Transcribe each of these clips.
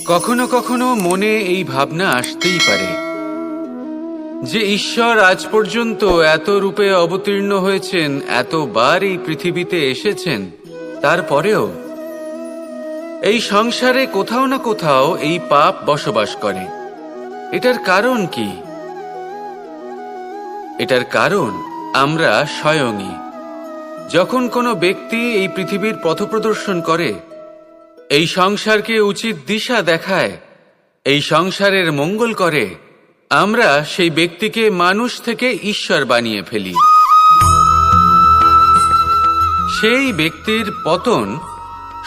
কখনো কখনো মনে এই ভাবনা আসতেই পারে যে ঈশ্বর আজ পর্যন্ত এত রূপে অবতীর্ণ হয়েছেন, এতবার এই পৃথিবীতে এসেছেন, তারপরেও এই সংসারে কোথাও না কোথাও এই পাপ বসবাস করে। এটার কারণ কি? এটার কারণ আমরা স্বয়ংই। যখন কোনো ব্যক্তি এই পৃথিবীর পথপ্রদর্শন করে, এই সংসারকে উচিত দিশা দেখায়, এই সংসারের মঙ্গল করে, আমরা সেই ব্যক্তিকে মানুষ থেকে ঈশ্বর বানিয়ে ফেলি। সেই ব্যক্তির পতন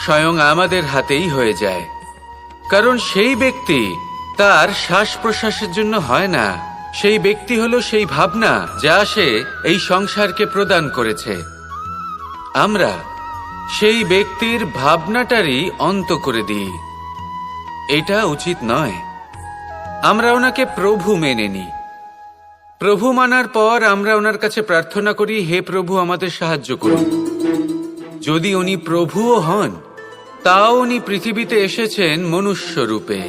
স্বয়ং আমাদের হাতেই হয়ে যায়, কারণ সেই ব্যক্তি তার শ্বাস প্রশ্বাসের জন্য হয় না। সেই ব্যক্তি হলো সেই ভাবনা যা সে এই সংসারকে প্রদান করেছে। আমরা সেই ব্যক্তির ভাবনাটারই অন্ত করে দিই। এটা উচিত নয়। আমরা ওনাকে প্রভু মেনে নিই। প্রভু মানার পর আমরা ওনার কাছে প্রার্থনা করি, হে প্রভু, আমাদের সাহায্য করুন। যদি উনি প্রভুও হন, তাও উনি পৃথিবীতে এসেছেন মনুষ্য রূপে।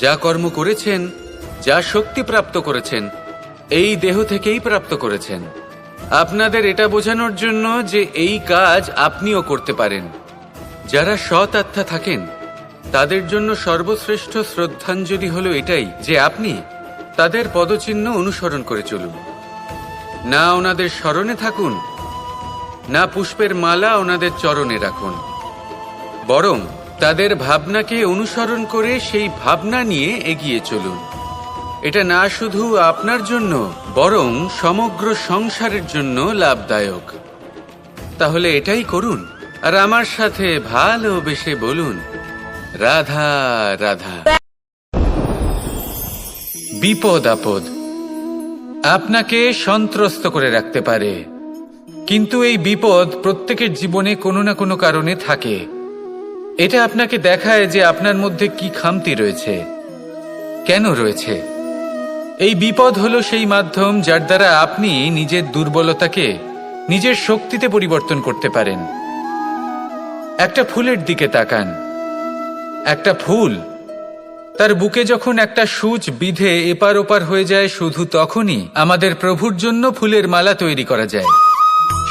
যা কর্ম করেছেন, যা শক্তি প্রাপ্ত করেছেন, এই দেহ থেকেই প্রাপ্ত করেছেন। আপনাদের এটা বোঝানোর জন্য যে এই কাজ আপনিও করতে পারেন। যারা সৎ আত্মা থাকেন, তাদের জন্য সর্বশ্রেষ্ঠ শ্রদ্ধাঞ্জলি হলো এটাই যে আপনি তাদের পদচিহ্ন অনুসরণ করে চলুন। না ওনাদের স্মরণে থাকুন, না পুষ্পের মালা ওনাদের চরণে রাখুন, বরং তাদের ভাবনাকে অনুসরণ করে সেই ভাবনা নিয়ে এগিয়ে চলুন। এটা না শুধু আপনার জন্য, বরং সমগ্র সংসারের জন্য লাভদায়ক। তাহলে এটাই করুন, আর আমার সাথে ভালোবেসে বলুন, রাধা রাধা। বিপদ আপদ আপনাকে সন্ত্রস্ত করে রাখতে পারে, কিন্তু এই বিপদ প্রত্যেকের জীবনে কোনো না কোনো কারণে থাকে। এটা আপনাকে দেখায় যে আপনার মধ্যে কি খামতি রয়েছে, কেন রয়েছে। এই বিপদ হলো সেই মাধ্যম যার দ্বারা আপনি নিজের দুর্বলতাকে নিজের শক্তিতে পরিবর্তন করতে পারেন। একটা ফুলের দিকে তাকান। একটা ফুল, তার বুকে যখন একটা সূচ বিঁধে এপার ওপার হয়ে যায়, শুধু তখনই আমাদের প্রভুর জন্য ফুলের মালা তৈরি করা যায়।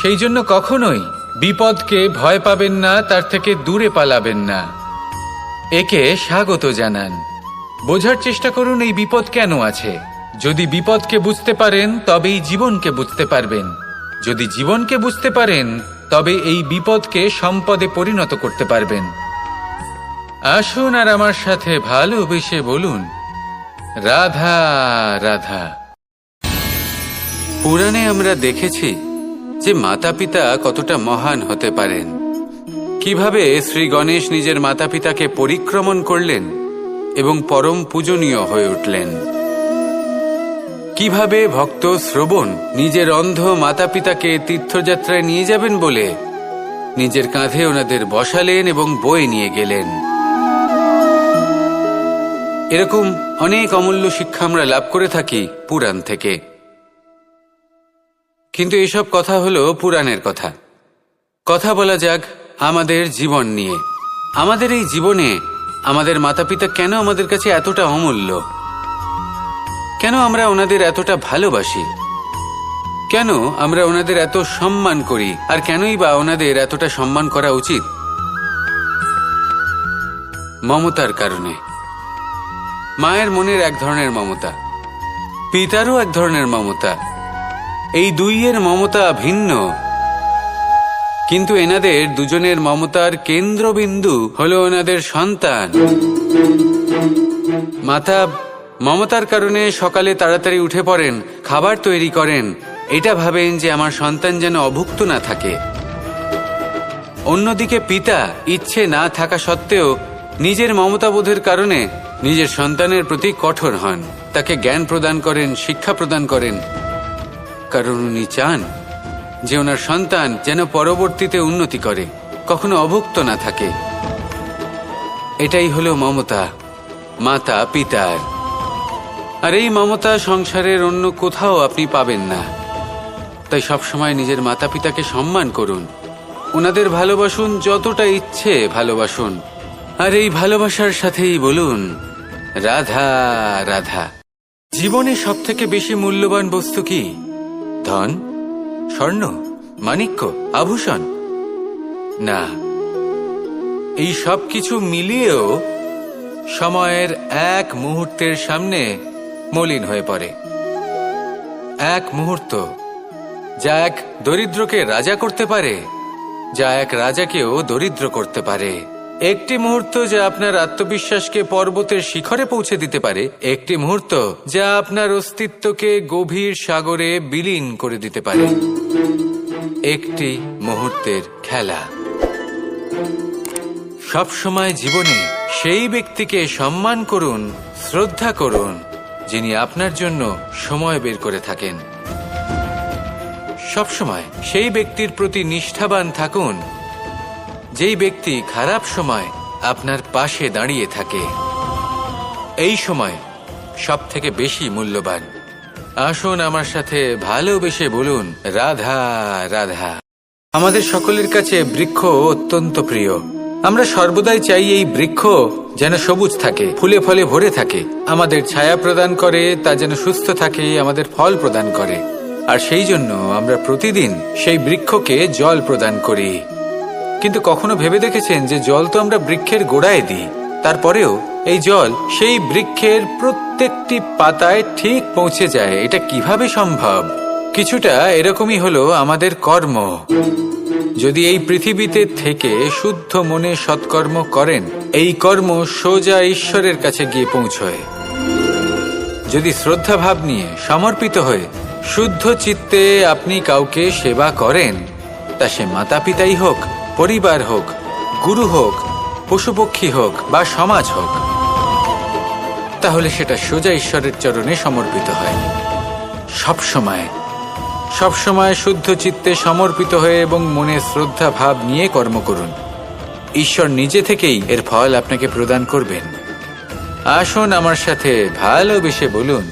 সেই জন্য কখনোই বিপদকে ভয় পাবেন না, তার থেকে দূরে পালাবেন না। একে স্বাগত জানান। বোঝার চেষ্টা করুন এই বিপদ কেন আছে। যদি বিপদকে বুঝতে পারেন, তবেই জীবনকে বুঝতে পারবেন। যদি জীবনকে বুঝতে পারেন, তবে এই বিপদকে সম্পদে পরিণত করতে পারবেন। আসুন আর আমার সাথে ভালোবেসে বলুন, রাধা রাধা। পুরাণে আমরা দেখেছি যে মাতা পিতা কতটা মহান হতে পারেন। কিভাবে শ্রী গণেশ নিজের মাতা পিতাকে পরিক্রমণ করলেন এবং পরম পূজনীয় হয়ে উঠলেন। কিভাবে ভক্ত শ্রবণ নিজের অন্ধ মাতা পিতাকে তীর্থযাত্রায় নিয়ে যাবেন বলে নিজের কাঁধে ওনাদের বসালেন এবং বয়ে নিয়ে গেলেন। এরকম অনেক অমূল্য শিক্ষা আমরা লাভ করে থাকি পুরাণ থেকে। কিন্তু এসব কথা হলো পুরাণের কথা। কথা বলা যাক আমাদের জীবন নিয়ে। আমাদের এই জীবনে আমাদের মাতা পিতা কেন আমাদের কাছে এতটা অমূল্য? কেন আমরা ওনাদের এতটা ভালোবাসি? কেন আমরা ওনাদের এত সম্মান করি? আর কেনই বা ওনাদের এতটা সম্মান করা উচিত? মমতার কারণে। মায়ের মনের এক ধরনের মমতা, পিতারও এক ধরনের মমতা। এই দুইয়ের মমতা ভিন্ন, কিন্তু এনাদের দুজনের মমতার কেন্দ্রবিন্দু হলো ওনাদের সন্তান। মাতা মমতার কারণে সকালে তাড়াতাড়ি উঠে পড়েন, খাবার তৈরি করেন, এটা ভাবেন যে আমার সন্তান যেন অভুক্ত না থাকে। অন্যদিকে পিতা ইচ্ছে না থাকা সত্ত্বেও নিজের মমতাবোধের কারণে নিজের সন্তানের প্রতি কঠোর হন, তাকে জ্ঞান প্রদান করেন, শিক্ষা প্রদান করেন, কারণ উনি চান যে ওনার সন্তান যেন পরবর্তীতে উন্নতি করে, কখনো অভুক্ত না থাকে। এটাই হলো মমতা মাতা পিতার। আর এই মমতা সংসারের অন্য কোথাও আপনি পাবেন না। তাই সবসময় নিজের মাতা পিতাকে সম্মান করুন, ওনাদের ভালোবাসুন, যতটা ইচ্ছে ভালোবাসুন, আর এই ভালোবাসার সাথেই বলুন রাধা রাধা। জীবনে সবথেকে বেশি মূল্যবান বস্তু কি? ধন, স্বর্ণ, মাণিক্য, আভূষণ? না, এই সব কিছু মিলিয়েও সময়ের এক মুহূর্তের সামনে মলিন হয়ে পড়ে। এক মুহূর্ত যা এক দরিদ্রকে রাজা করতে পারে, যা এক রাজাকেও দরিদ্র করতে পারে। একটি মুহূর্ত যা আপনার আত্মবিশ্বাসকে পর্বতের শিখরে পৌঁছে দিতে পারে। একটি মুহূর্ত যা আপনার অস্তিত্বকে গভীর সাগরে বিলীন করে দিতে পারে। একটি মুহূর্তের খেলা। সব সময় জীবনে সেই ব্যক্তিকে সম্মান করুন, শ্রদ্ধা করুন, যিনি আপনার জন্য সময় বের করে থাকেন। সবসময় সেই ব্যক্তির প্রতি নিষ্ঠাবান থাকুন, যেই ব্যক্তি খারাপ সময় আপনার পাশে দাঁড়িয়ে থাকে। এই সময় সব থেকে বেশি মূল্যবান। আসুন আমার সাথে ভালোবেসে বলুন রাধা রাধা। আমাদের সকলের কাছে বৃক্ষ অত্যন্ত প্রিয়। আমরা সর্বদাই চাই এই বৃক্ষ যেন সবুজ থাকে, ফুলে ফলে ভরে থাকে, আমাদের ছায়া প্রদান করে, তা যেন সুস্থ থাকে, আমাদের ফল প্রদান করে। আর সেই জন্য আমরা প্রতিদিন সেই বৃক্ষকে জল প্রদান করি। কিন্তু কখনো ভেবে দেখেছেন যে জল তো আমরা বৃক্ষের গোড়ায় দিই, তারপরেও এই জল সেই বৃক্ষের প্রত্যেকটি পাতায় ঠিক পৌঁছে যায়? এটা কিভাবে সম্ভব? কিছুটা এরকমই হলো আমাদের কর্ম। যদি এই পৃথিবীতে থেকে শুদ্ধ মনে সৎকর্ম করেন, এই কর্ম সোজা ঈশ্বরের কাছে গিয়ে পৌঁছয়। যদি শ্রদ্ধা ভাব নিয়ে সমর্পিত হয়ে শুদ্ধ চিত্তে আপনি কাউকে সেবা করেন, তা সে মাতা পিতাই হোক, পরিবার হোক, গুরু হোক, পশুপক্ষী হোক বা সমাজ হোক, তাহলে সেটা সোজা ঈশ্বরের চরণে সমর্পিত হয়। সবসময় শুদ্ধ চিত্তে সমর্পিত হয়ে এবং মনে শ্রদ্ধা ভাব নিয়ে কর্ম করুন। ঈশ্বর নিজে থেকেই এর ফল আপনাকে প্রদান করবেন। আসুন আমার সাথে ভালোবেসে বলুন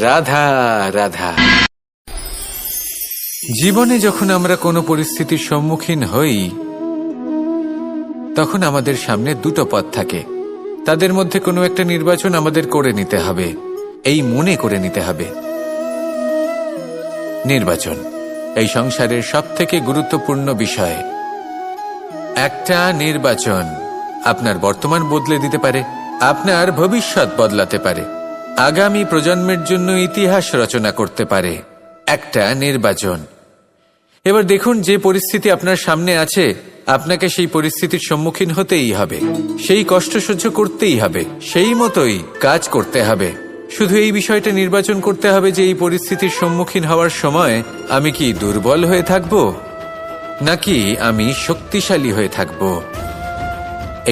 রাধা রাধা। জীবনে যখন আমরা কোনো পরিস্থিতির সম্মুখীন হই, তখন আমাদের সামনে দুটো পথ থাকে। তাদের মধ্যে কোনো একটা নির্বাচন আমাদের করে নিতে হবে, এই মনে করে নিতে হবে। নির্বাচন এই সংসারের সবথেকে গুরুত্বপূর্ণ বিষয়। একটা নির্বাচন আপনার বর্তমান বদলে দিতে পারে, আপনার ভবিষ্যৎ বদলাতে পারে, আগামী প্রজন্মের জন্য ইতিহাস রচনা করতে পারে। একটা নির্বাচন। এবার দেখুন, যে পরিস্থিতি আপনার সামনে আছে, আপনাকে সেই পরিস্থিতির সম্মুখীন হতেই হবে, সেই কষ্ট সহ্য করতেই হবে, সেই মতোই কাজ করতে হবে। শুধু এই বিষয়টা নির্বাচন করতে হবে যে এই পরিস্থিতির সম্মুখীন হওয়ার সময় আমি কি দুর্বল হয়ে থাকব নাকি আমি শক্তিশালী হয়ে থাকব।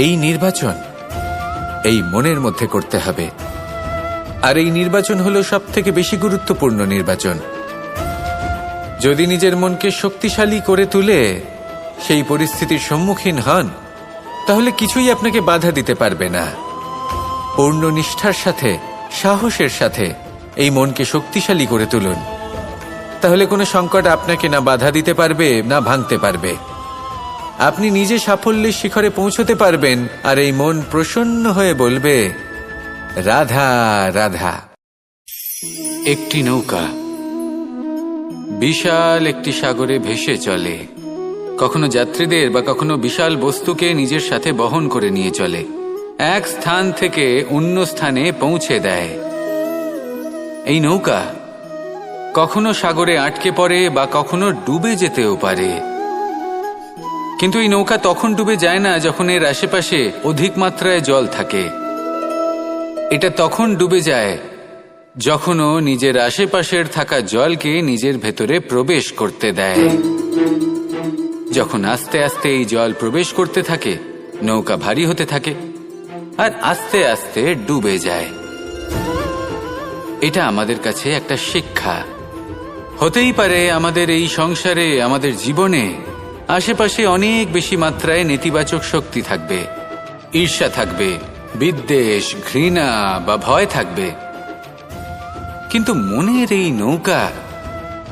এই নির্বাচন এই মনের মধ্যে করতে হবে। আর এই নির্বাচন হলো সবথেকে বেশি গুরুত্বপূর্ণ নির্বাচন। যদি নিজের মনকে শক্তিশালী করে তুলে সেই পরিস্থিতির সম্মুখীন হন, তাহলে কিছুই আপনাকে বাধা দিতে পারবে না। পূর্ণ নিষ্ঠার সাথে, সাহসের সাথে এই মনকে শক্তিশালী করে তুলুন, তাহলে কোনো সংকট আপনাকে না বাধা দিতে পারবে না ভাঙতে পারবে। আপনি নিজে সাফল্যের শিখরে পৌঁছতে পারবেন, আর এই মন প্রসন্ন হয়ে বলবে রাধা রাধা। একটি নৌকা বিশাল একটি সাগরে ভেসে চলে, কখনো যাত্রীদের বা কখনো বিশাল বস্তুকে নিজের সাথে বহন করে নিয়ে চলে, এক স্থান থেকে অন্য স্থানে পৌঁছে দেয়। এই নৌকা কখনো সাগরে আটকে পড়ে বা কখনো ডুবে যেতেও পারে, কিন্তু এই নৌকা তখন ডুবে যায় না যখন এর আশেপাশে অধিক মাত্রায় জল থাকে। এটা তখন ডুবে যায় যখন ও নিজের আশেপাশের থাকা জলকে নিজের ভেতরে প্রবেশ করতে দেয়। যখন আস্তে আস্তে এই জল প্রবেশ করতে থাকে, নৌকা ভারী হতে থাকে আর আস্তে আস্তে ডুবে যায়। এটা আমাদের কাছে একটা শিক্ষা। হতেই পারে আমাদের এই সংসারে, আমাদের জীবনে আশেপাশে অনেক বেশি মাত্রায় নেতিবাচক শক্তি থাকবে, ঈর্ষা থাকবে, বিদ্বেষ, ঘৃণা বা ভয় থাকবে, কিন্তু মনের এই নৌকা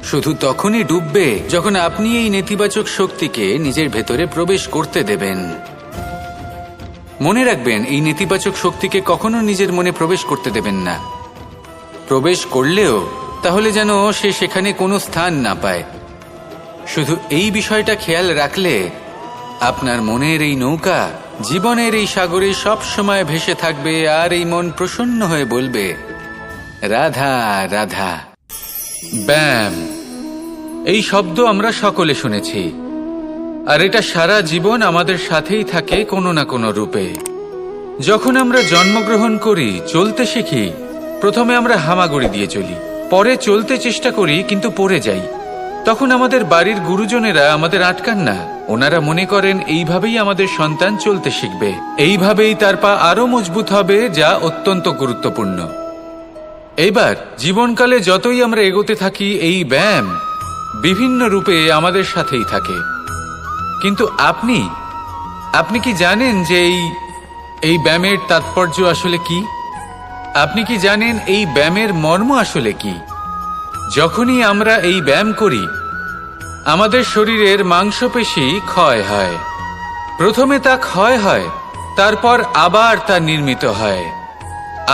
শুধু তখনই ডুববে যখন আপনি এই নেতিবাচক শক্তিকে নিজের ভেতরে প্রবেশ করতে দেবেন। মনে রাখবেন, এই নেতিবাচক শক্তিকে কখনো নিজের মনে প্রবেশ করতে দেবেন না। প্রবেশ করলেও তাহলে যেন সে সেখানে কোনো স্থান না পায়। শুধু এই বিষয়টা খেয়াল রাখলে আপনার মনের এই নৌকা জীবনের এই সাগরে সব সময় ভেসে থাকবে, আর এই মন প্রসন্ন হয়ে বলবে, রাধা রাধা। ব্যায়াম, এই শব্দ আমরা সকলে শুনেছি, আর এটা সারা জীবন আমাদের সাথেই থাকে কোনো না কোনো রূপে। যখন আমরা জন্মগ্রহণ করি, চলতে শিখি, প্রথমে আমরা হামাগুড়ি দিয়ে চলি, পরে চলতে চেষ্টা করি কিন্তু পড়ে যাই। তখন আমাদের বাড়ির গুরুজনেরা আমাদের আটকান না। ওনারা মনে করেন এইভাবেই আমাদের সন্তান চলতে শিখবে, এইভাবেই তার পা আরো মজবুত হবে, যা অত্যন্ত গুরুত্বপূর্ণ। এইবার জীবনকালে যতই আমরা এগোতে থাকি, এই ব্যায়াম বিভিন্ন রূপে আমাদের সাথেই থাকে। কিন্তু আপনি কি জানেন যে এই ব্যায়ামের তাৎপর্য আসলে কি? আপনি কি জানেন এই ব্যায়ামের মর্ম আসলে কি? যখনই আমরা এই ব্যায়াম করি, আমাদের শরীরের মাংসপেশি ক্ষয় হয়। প্রথমে তা ক্ষয় হয়, তারপর আবার তা নির্মিত হয়।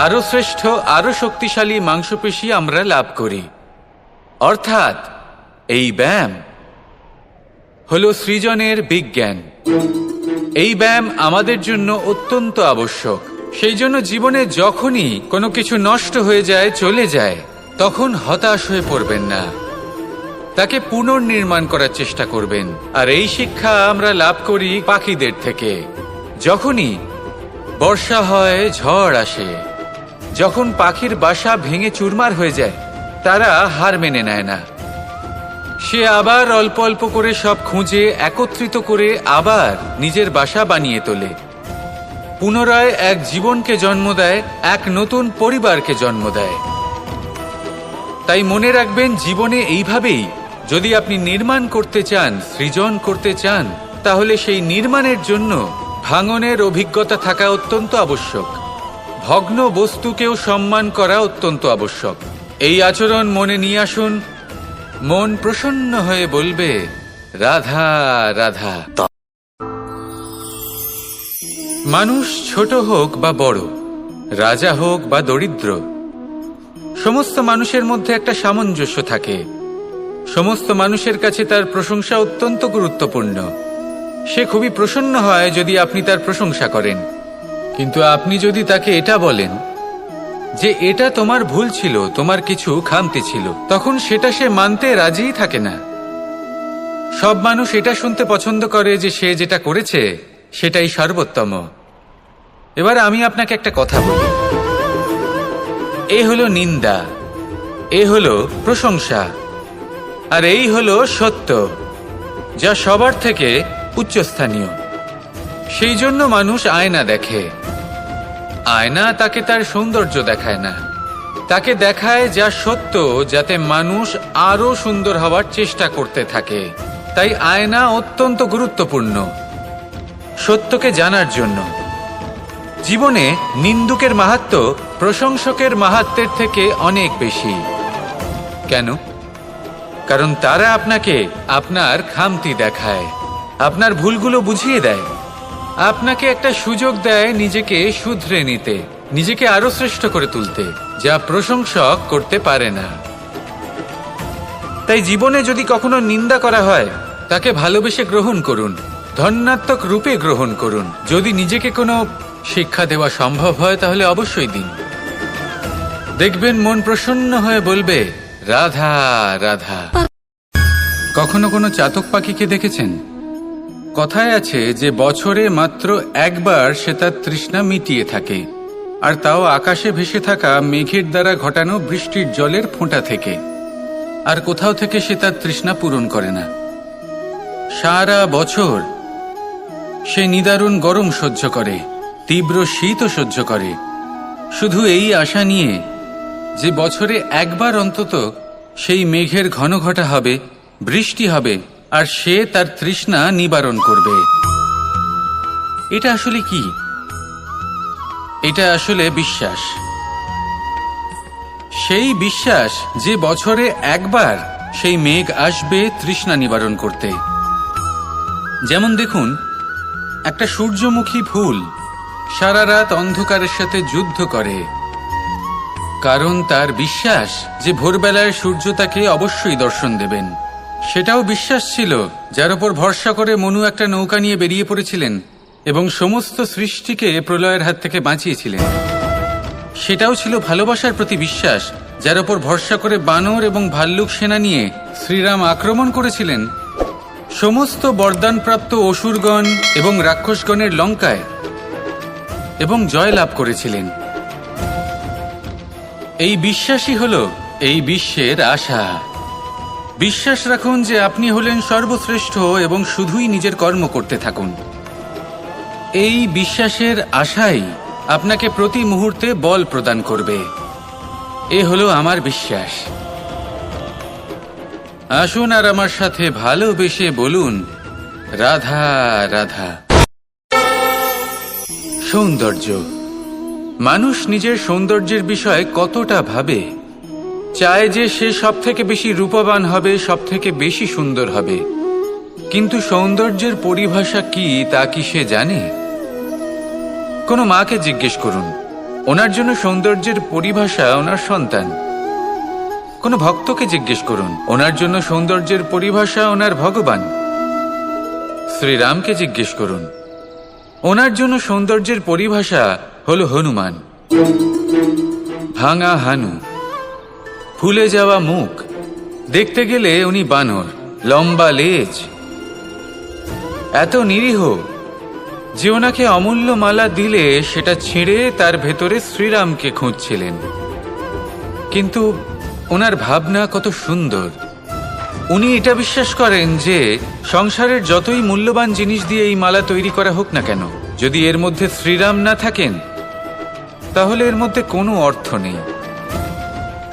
আরো শ্রেষ্ঠ, আরো শক্তিশালী মাংসপেশি আমরা লাভ করি। অর্থাৎ এই ব্যায়াম হলো সৃজনের বিজ্ঞান। এই ব্যায়াম আমাদের জন্য অত্যন্ত আবশ্যক। সেই জন্য জীবনে যখনই কোনো কিছু নষ্ট হয়ে যায়, চলে যায়, তখন হতাশ হয়ে পড়বেন না, তাকে পুনর্নির্মাণ করার চেষ্টা করবেন। আর এই শিক্ষা আমরা লাভ করি পাখিদের থেকে। যখনই বর্ষা হয়, ঝড় আসে, যখন পাখির বাসা ভেঙে চুরমার হয়ে যায়, তারা হার মেনে নেয় না। সে আবার অল্প অল্প করে সব খুঁজে একত্রিত করে আবার নিজের বাসা বানিয়ে তোলে, পুনরায় এক জীবনকে জন্ম দেয়, এক নতুন পরিবারকে জন্ম দেয়। তাই মনে রাখবেন, জীবনে এইভাবেই যদি আপনি নির্মাণ করতে চান, সৃজন করতে চান, তাহলে সেই নির্মাণের জন্য ভাঙনের অভিজ্ঞতা থাকা অত্যন্ত আবশ্যক। ভগ্ন বস্তুকেও সম্মান করা অত্যন্ত আবশ্যক। এই আচরণ মনে নিয়ে আসুন, মন প্রসন্ন হয়ে বলবে, রাধা রাধা। মানুষ ছোট হোক বা বড়, রাজা হোক বা দরিদ্র, সমস্ত মানুষের মধ্যে একটা সামঞ্জস্য থাকে। সমস্ত মানুষের কাছে তার প্রশংসা অত্যন্ত গুরুত্বপূর্ণ। সে খুবই প্রসন্ন হয় যদি আপনি তার প্রশংসা করেন। কিন্তু আপনি যদি তাকে এটা বলেন যে এটা তোমার ভুল ছিল, তোমার কিছু খামতি ছিল, তখন সেটা সে মানতে রাজিই থাকে না। সব মানুষ এটা শুনতে পছন্দ করে যে সে যেটা করেছে সেটাই সর্বোত্তম। এবার আমি আপনাকে একটা কথা বলি, এ হলো নিন্দা, এ হলো প্রশংসা, আর এই হলো সত্য, যা সবার থেকে উচ্চস্থানীয়। সেই জন্য মানুষ আয়না দেখে। আয়না তাকে তার সৌন্দর্য দেখায় না, তাকে দেখায় যা সত্য, যাতে মানুষ আরো সুন্দর হওয়ার চেষ্টা করতে থাকে। তাই আয়না অত্যন্ত গুরুত্বপূর্ণ সত্যকে জানার জন্য। জীবনে নিন্দুকের মাহাত্ম্য প্রশংসকের মাহাত্ম্যের থেকে অনেক বেশি। কেন? কারণ তারা আপনাকে আপনার খামতি দেখায়, আপনার ভুলগুলো বুঝিয়ে দেয়, আপনাকে একটা সুযোগ দেয় নিজেকে শুধরে নিতে, নিজেকে আরো শ্রেষ্ঠ করে তুলতে, যা প্রশংসক করতে পারে না। তাই জীবনে যদি কখনো নিন্দা করা হয়, তাকে ভালোবেসে গ্রহণ করুন, ধন্যাত্মক রূপে গ্রহণ করুন। যদি নিজেকে কোনো শিক্ষা দেওয়া সম্ভব হয়, তাহলে অবশ্যই দিন। দেখবেন মন প্রসন্ন হয়ে বলবে, রাধা রাধা। কখনো কোনো চাতক পাখিকে দেখেছেন? কথায় আছে যে বছরে মাত্র একবার সে তার তৃষ্ণা মিটিয়ে থাকে, আর তাও আকাশে ভেসে থাকা মেঘের দ্বারা ঘটানো বৃষ্টির জলের ফোঁটা থেকে। আর কোথাও থেকে সে তার তৃষ্ণা পূরণ করে না। সারা বছর সে নিদারুণ গরম সহ্য করে, তীব্র শীতও সহ্য করে, শুধু এই আশা নিয়ে যে বছরে একবার অন্তত সেই মেঘের ঘন ঘটা হবে, বৃষ্টি হবে, আর সে তার তৃষ্ণা নিবারণ করবে। এটা আসলে কি? এটা আসলে বিশ্বাস। সেই বিশ্বাস যে বছরে একবার সেই মেঘ আসবে তৃষ্ণা নিবারণ করতে। যেমন দেখুন, একটা সূর্যমুখী ফুল সারা রাত অন্ধকারের সাথে যুদ্ধ করে, কারণ তার বিশ্বাস যে ভোরবেলায় সূর্য তাকে অবশ্যই দর্শন দেবেন। সেটাও বিশ্বাস ছিল যার উপর ভরসা করে মনু একটা নৌকা নিয়ে বেরিয়ে পড়েছিলেন এবং সমস্ত সৃষ্টিকে প্রলয়ের হাত থেকে বাঁচিয়েছিলেন। সেটাও ছিল ভালোবাসার প্রতি বিশ্বাস যার উপর ভরসা করে বানর এবং ভাল্লুক সেনা নিয়ে শ্রীরাম আক্রমণ করেছিলেন সমস্ত বরদানপ্রাপ্ত অসুরগণ এবং রাক্ষসগণের লঙ্কায় এবং জয় লাভ করেছিলেন। এই বিশ্বাসই হল এই বিশ্বের আশা। বিশ্বাস রাখুন যে আপনি হলেন সর্বশ্রেষ্ঠ এবং শুধুই নিজের কর্ম করতে থাকুন। এই বিশ্বাসের আশাই আপনাকে প্রতি মুহূর্তে বল প্রদান করবে। এ হলো আমার বিশ্বাস। আসুন আর আমার সাথে ভালোবেসে বলুন, রাধা রাধা। সৌন্দর্য। মানুষ নিজের সৌন্দর্যের বিষয়ে কতটা ভাবে, চায় যে সে সব থেকে বেশি রূপবান হবে, সব থেকে বেশি সুন্দর হবে। কিন্তু সৌন্দর্যের পরিভাষা কি তা কি সে জানে? কোনো মাকে জিজ্ঞেস করুন, ওনার জন্য সৌন্দর্যের পরিভাষা ওনার সন্তান। কোনো ভক্তকে জিজ্ঞেস করুন, ওনার জন্য সৌন্দর্যের পরিভাষা ওনার ভগবান। শ্রীরামকে জিজ্ঞেস করুন, ওনার জন্য সৌন্দর্যের পরিভাষা হল হনুমান। ভাঙা হানু, ফুলে যাওয়া মুখ, দেখতে গেলে উনি বানর, লম্বা লেজ, এত নিরীহ যে ওনাকে অমূল্য মালা দিলে সেটা ছিঁড়ে তার ভেতরে শ্রীরামকে খুঁজছিলেন। কিন্তু ওনার ভাবনা কত সুন্দর। উনি এটা বিশ্বাস করেন যে সংসারের যতই মূল্যবান জিনিস দিয়ে এই মালা তৈরি করা হোক না কেন, যদি এর মধ্যে শ্রীরাম না থাকেন তাহলে এর মধ্যে কোনো অর্থ নেই।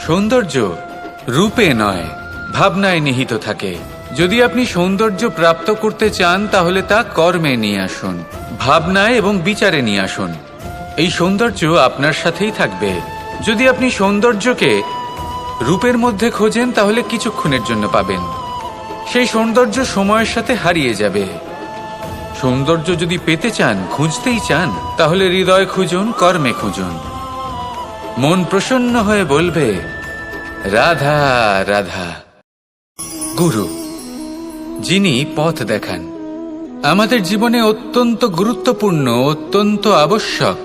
সৌন্দর্য রূপে নয়, ভাবনায় নিহিত থাকে। যদি আপনি সৌন্দর্য প্রাপ্ত করতে চান তাহলে তা কর্মে নিয়ে আসুন, ভাবনায় এবং বিচারে নিয়ে আসুন। এই সৌন্দর্য আপনার সাথেই থাকবে। যদি আপনি সৌন্দর্যকে রূপের মধ্যে খোঁজেন তাহলে কিছুক্ষণের জন্য পাবেন, সেই সৌন্দর্য সময়ের সাথে হারিয়ে যাবে। সৌন্দর্য যদি পেতে চান, খুঁজতেই চান, তাহলে হৃদয় খুঁজুন, কর্মে খুঁজুন। মন প্রসন্ন হয়ে বলবে, রাধা রাধা। গুরু, যিনি পথ দেখান, আমাদের জীবনে অত্যন্ত গুরুত্বপূর্ণ, অত্যন্ত আবশ্যক।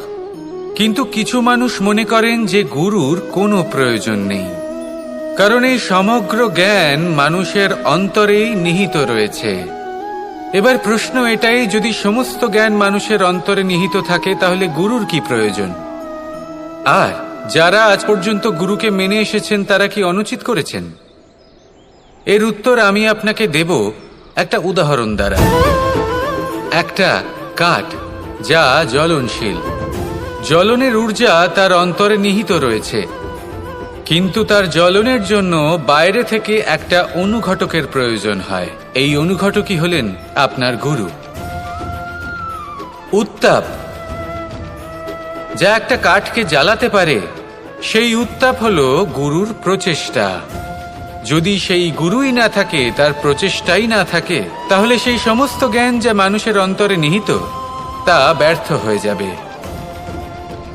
কিন্তু কিছু মানুষ মনে করেন যে গুরুর কোনো প্রয়োজন নেই, কারণ এই সমগ্র জ্ঞান মানুষের অন্তরেই নিহিত রয়েছে। এবার প্রশ্ন এটাই, যদি সমস্ত জ্ঞান মানুষের অন্তরে নিহিত থাকে তাহলে গুরুর কি প্রয়োজন? আর যারা আজ পর্যন্ত গুরুকে মেনে এসেছেন তারা কি অনুচিত করেছেন? এর উত্তর আমি আপনাকে দেব একটা উদাহরণ দ্বারা। একটা কাঠ যা জ্বলনশীল, জ্বলনের ঊর্জা তার অন্তরে নিহিত রয়েছে, কিন্তু তার জ্বলনের জন্য বাইরে থেকে একটা অনুঘটকের প্রয়োজন হয়। এই অনুঘটকই হলেন আপনার গুরু। উত্তাপ যা একটা কাঠকে জ্বালাতে পারে, সেই উত্তাপ হলো গুরুর প্রচেষ্টা। যদি সেই গুরুই না থাকে, তার প্রচেষ্টাই না থাকে, তাহলে সেই সমস্ত জ্ঞান যা মানুষের অন্তরে নিহিত তা ব্যর্থ হয়ে যাবে।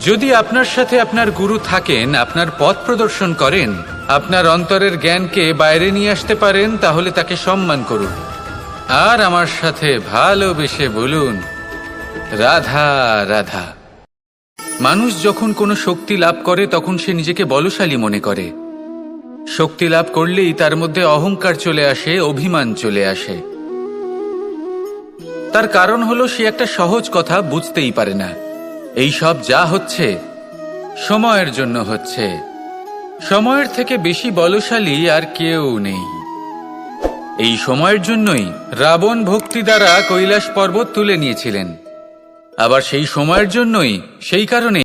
যদি আপনার সাথে আপনার গুরু থাকেন, আপনার পথ প্রদর্শন করেন, আপনার অন্তরের জ্ঞানকে বাইরে নিয়ে আসতে পারেন, তাহলে তাকে সম্মান করুন আর আমার সাথে ভালোবেসে বলুন, রাধা রাধা। মানুষ যখন কোনো শক্তি লাভ করে তখন সে নিজেকে বলশালী মনে করে। শক্তি লাভ করলেই তার মধ্যে অহংকার চলে আসে, অভিমান চলে আসে। তার কারণ হলো সে একটা সহজ কথা বুঝতেই পারে না। এই সব যা হচ্ছে সময়ের জন্য হচ্ছে। সময়ের থেকে বেশি বলশালী আর কেউ নেই। এই সময়ের জন্যই রাবণ ভক্তি দ্বারা কৈলাস পর্বত তুলে নিয়েছিলেন। আবার সেই সময়ের জন্যই, সেই কারণে